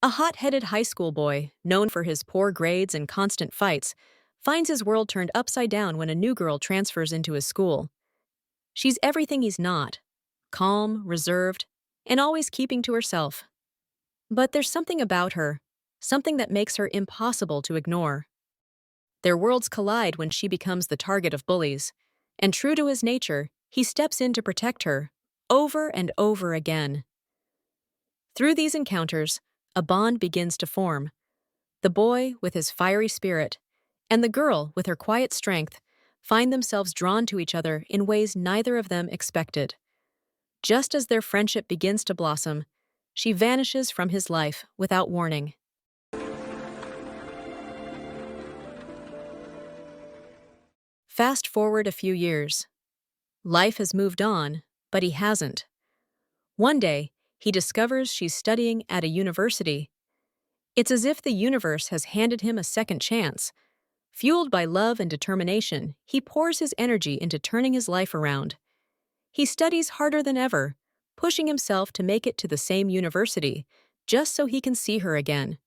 A hot-headed high school boy, known for his poor grades and constant fights, finds his world turned upside down when a new girl transfers into his school. She's everything he's not: calm, reserved, and always keeping to herself. But there's something about her, something that makes her impossible to ignore. Their worlds collide when she becomes the target of bullies, and true to his nature, he steps in to protect her, over and over again. Through these encounters, a bond begins to form. The boy, with his fiery spirit, and the girl, with her quiet strength, find themselves drawn to each other in ways neither of them expected. Just as their friendship begins to blossom, she vanishes from his life without warning. Fast forward a few years. Life has moved on, but he hasn't. One day, he discovers she's studying at a university. It's as if the universe has handed him a second chance. Fueled by love and determination, he pours his energy into turning his life around. He studies harder than ever, pushing himself to make it to the same university, just so he can see her again.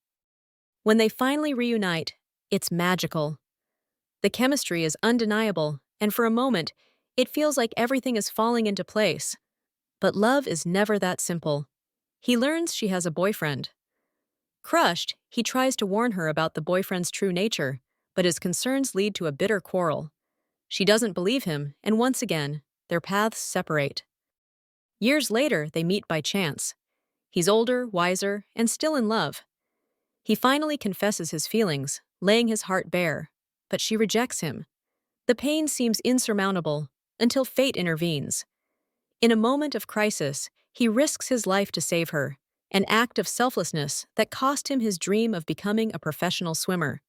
When they finally reunite, it's magical. The chemistry is undeniable, and for a moment, it feels like everything is falling into place. But love is never that simple. He learns she has a boyfriend. Crushed, he tries to warn her about the boyfriend's true nature, but his concerns lead to a bitter quarrel. She doesn't believe him, and once again, their paths separate. Years later, they meet by chance. He's older, wiser, and still in love. He finally confesses his feelings, laying his heart bare, but she rejects him. The pain seems insurmountable until fate intervenes. In a moment of crisis, he risks his life to save her, an act of selflessness that cost him his dream of becoming a professional swimmer.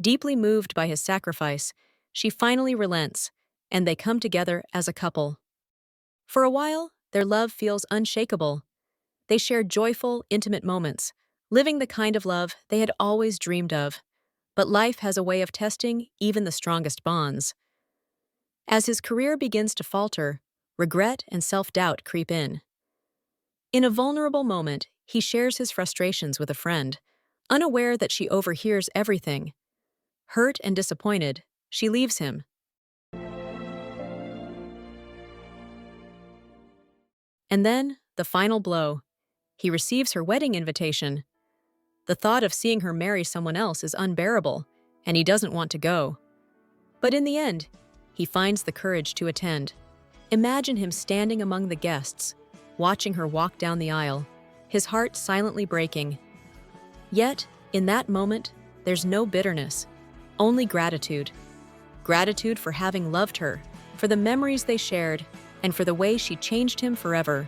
Deeply moved by his sacrifice, she finally relents, and they come together as a couple. For a while, their love feels unshakable. They share joyful, intimate moments, living the kind of love they had always dreamed of. But life has a way of testing even the strongest bonds. As his career begins to falter, regret and self-doubt creep in. In a vulnerable moment, he shares his frustrations with a friend, unaware that she overhears everything. Hurt and disappointed, she leaves him. And then, the final blow. He receives her wedding invitation. The thought of seeing her marry someone else is unbearable, and he doesn't want to go. But in the end, he finds the courage to attend. Imagine him standing among the guests, watching her walk down the aisle, his heart silently breaking. Yet, in that moment, there's no bitterness, only gratitude. Gratitude for having loved her, for the memories they shared, and for the way she changed him forever.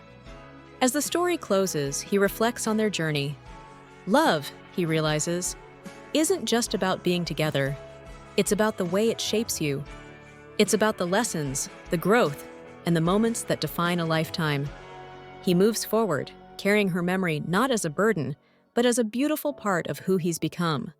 As the story closes, he reflects on their journey. Love, he realizes, isn't just about being together. It's about the way it shapes you. It's about the lessons, the growth, and the moments that define a lifetime. He moves forward, carrying her memory not as a burden, but as a beautiful part of who he's become.